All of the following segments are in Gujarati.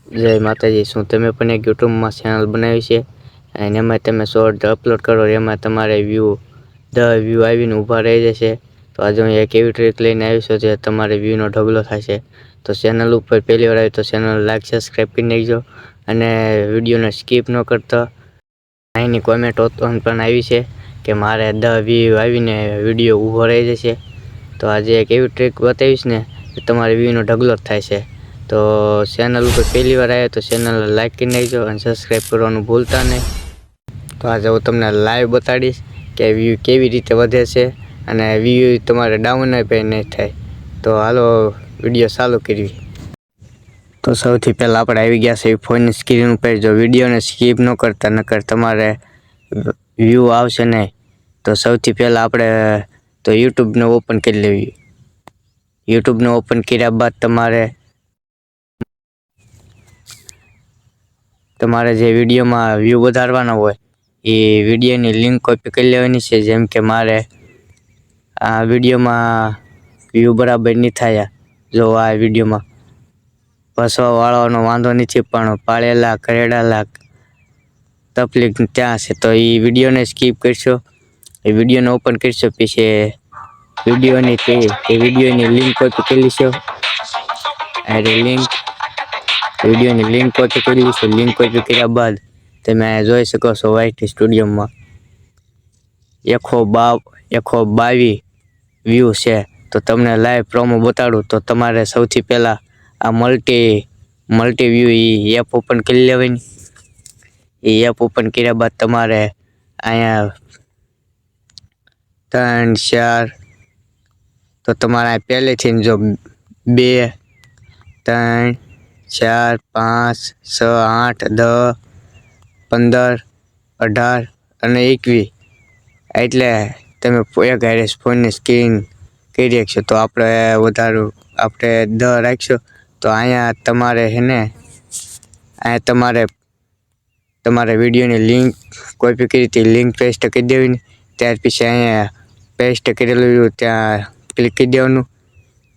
જય માતાજી। શું તમે પણ એક યુટ્યુબમાં ચેનલ બનાવી છે અને એમાં તમે શોર્ટ અપલોડ કરો એમાં તમારે વ્યૂ 10 વ્યૂ આવીને ઊભા રહી જશે। તો આજે હું એક એવી ટ્રીક લઈને આવ્યો છું જે તમારે વ્યૂનો ઢગલો થશે। તો ચેનલ ઉપર પહેલી વાર આવી તો ચેનલ લાઈક સબસ્ક્રાઈબ કરી નાખજો અને વિડીયોને સ્કીપ ન કરતા। અહીંની કોમેન્ટ પણ આવી છે કે મારે 10 વ્યૂ આવીને વિડીયો ઊભો રહી જશે। તો આજે એક એવી ટ્રીક બતાવીશ ને કે તમારે વ્યૂનો ઢગલો થાય છે। તો ચેનલ ઉપર પહેલી વાર આવ્યા તો ચેનલ લાઈક કરી નાખજો અને સબસ્ક્રાઈબ કરવાનું ભૂલતા નહીં। તો આજે હું તમને લાઈવ બતાડીશ કે વ્યૂ કેવી રીતે વધે છે અને વ્યૂ તમારે ડાઉન પણ નહીં થાય। તો હાલો વિડીયો ચાલુ કરવી। તો સૌથી પહેલાં આપણે આવી ગયા છે ફોનની સ્ક્રીન ઉપર। જો વિડીયોને સ્કીપ ન કરતા નકર તમારે વ્યૂ આવશે નહીં। તો સૌથી પહેલાં આપણે તો યુટ્યુબને ઓપન કરી લેવી। યુટ્યુબને ઓપન કર્યા બાદ તમારે જે વિડીયોમાં વ્યૂ વધારવાના હોય એ વિડીયોની લિંક કોપી કરી લેવાની છે। જેમ કે મારે આ વિડીયોમાં વ્યૂ બરાબર નહીં થાય। જો આ વિડીયોમાં ભસવા વાળવાનો વાંધો નથી પણ પાળેલા કરેડાલા તકલીફ ત્યાં છે। તો એ વિડીયોને સ્કીપ કરશો, એ વિડીયોને ઓપન કરશો, પછી વિડીયોની લિંક કોપી કરી લેશો। વિડીયોની લિંક કોપી કરી લેશો। લિંક કોપી કર્યા બાદ તમે જોઈ શકો છો વાયટી સ્ટુડિયોમાં 122 વ્યૂ છે। તો તમને લાઈવ પ્રોમો બતાડું તો તમારે સૌથી પહેલાં આ મલ્ટી વ્યૂ એ એપ ઓપન કરી લેવાની। એ એપ ઓપન કર્યા બાદ તમારે અહીંયા 3 4 તો તમારે પહેલેથી જો 2 3 4 5 6 8 10 15 18 અને 21 એટલે તમે એક હારે ફોનની સ્ક્રીન કરી રાખશો। તો આપણે 10 રાખશો તો અહીંયા તમારે વિડીયોની લિંક કોપી કરી હતી લિંક પેસ્ટ કરી દેવાની। ત્યાર પછી અહીંયા પેસ્ટ કરેલું ત્યાં ક્લિક કરી દેવાનું।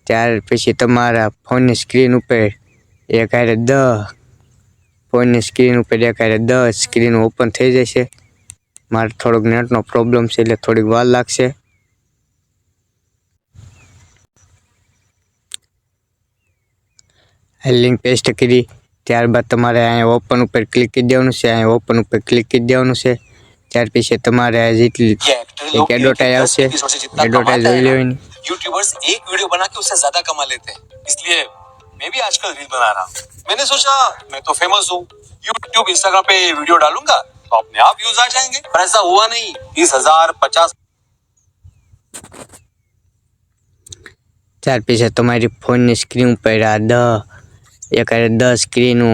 ત્યાર પછી તમારા ફોનની સ્ક્રીન ઉપર એક હારે 10 સ્ક્રીન ઓપન થઈ જશે। મારે થોડોક નેટનો પ્રોબ્લેમ છે એટલે થોડીક વાર લાગશે। લિંક પેસ્ટ કરી ત્યારબાદ તમારે અહીંયા ઓપન ઉપર ક્લિક કરી દેવાનું છે। અહીંયા ઓપન ઉપર ક્લિક કરી દેવાનું છે। ત્યાર પછી તમારે જેટલી એક એડવર્ટાઇઝ આવશે એડવર્ટાઇઝ જોઈ લેવાની। यूट्यूबर्स एक वीडियो बना के उससे ज्यादा कमा लेते हैं, इसलिए मैं भी आजकल रील बना रहा हूँ। मैंने सोचा मैं तो फेमस हूँ, यूट्यूब इंस्टाग्राम पे वीडियो डालूंगा तो अपने आप व्यूज आ जाएंगे। पर ऐसा हुआ नहीं। 20,000 50। ત્યાર પછી તમારી ફોનની સ્ક્રીન ઉપર આ 10 સ્ક્રીનો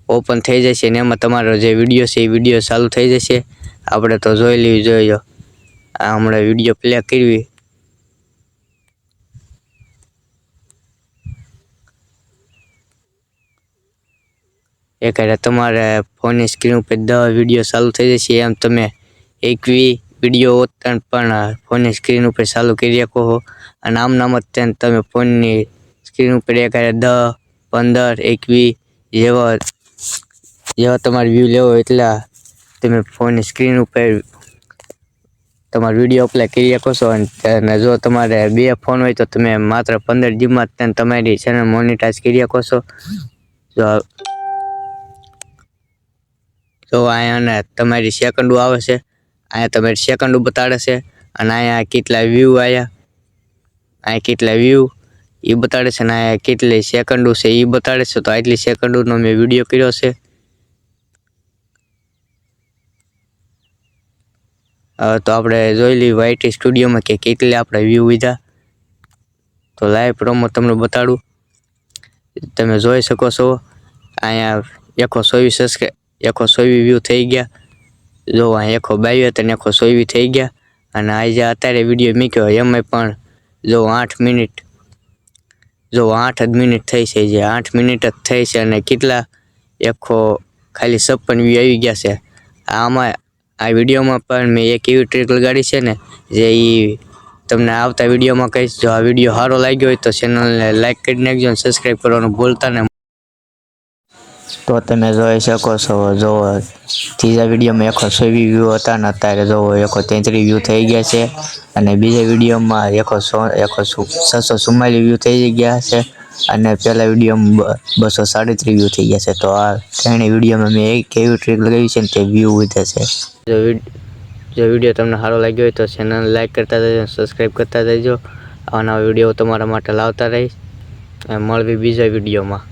ઓપન થઈ જશે ને એમાં તમારો જે વિડીયો છે એ વિડીયો ચાલુ થઈ જશે। આપણે તો જોઈ લેવી જોઈએ। આ હમણાં વિડીયો પ્લે કરવી। એક હારે તમારે ફોનની સ્ક્રીન ઉપર 10 વિડીયો ચાલુ થઈ જશે। એમ તમે 21 વિડીયો પણ ફોનની સ્ક્રીન ઉપર ચાલુ કરી શકો છો। અને આમ જ તમે ફોનની સ્ક્રીન ઉપર એક હારે 10 15 21 જેવા તમારે વ્યૂ લેવો એટલા તમે ફોનની સ્ક્રીન ઉપર તમારો વિડીયો અપલોડ કરી શકો છો। અને જો તમારે 2 ફોન હોય તો તમે માત્ર 15 જીબીમાં તમારી ચેનલ મોનેટાઈઝ કરી શકો છો। જો અહીંયા તમારી સેકન્ડો આવે છે, અહીંયા તમારી સેકન્ડો બતાડે છે અને અહીંયા કેટલા વ્યૂ આવ્યા, અહીંયા કેટલા વ્યૂ એ બતાડે છે અને અહીંયા કેટલી સેકન્ડો છે એ બતાડે છે। તો આટલી સેકન્ડોનો મેં વિડીયો કર્યો છે। તો આપણે જોઈ લઈએ વાયટી સ્ટુડિયોમાં કે કેટલી આપણે વ્યૂ લીધા। તો લાઈવ પ્રોમો તમને બતાડું, તમે જોઈ શકો છો। અહીંયા 124 વ્યૂ થઈ ગયા। જો અહીંયા 122 હતા ને 124 થઈ ગયા। અને આ જે અત્યારે વિડીયો મૂક્યો એમાં પણ જો 8 મિનિટ થઈ છે, જે 8 મિનિટ જ થઈ છે અને કેટલા ખાલી 56 વ્યૂ આવી ગયા છે। આ વિડીયોમાં પણ મેં એક એવી ટ્રીક લગાડી છે ને જે તમને આવતા વિડીયોમાં કહીશ। જો આ વિડીયો સારો લાગ્યો હોય તો ચેનલને લાઈક કરી નાખજો અને સબસ્ક્રાઈબ કરવાનું ભૂલતા નહીં। તો તમે જોઈ શકો છો, જો ત્રીજા વિડીયોમાં 124 વ્યૂ હતા ને અત્યારે જો 133 વ્યૂ થઈ ગયા છે, અને બીજા વિડીયોમાં 644 વ્યૂ થઈ ગયા છે, અને પહેલા વિડીયોમાં 237 વ્યૂ થઈ ગયા છે. તો આ ત્રણેય વિડીયોમાં મેં એક એવી ટ્રીક લગાવી છે ને તે વ્યૂ વધે છે. જો વિડીયો તમને સારો લાગ્યો હોય તો ચેનલ લાઈક કરતા જજો, સબસ્ક્રાઈબ કરતા જજો. આવા નવા વિડીયો તમારા માટે લાવતા રહીશ. મળવી બીજા વિડીયોમાં.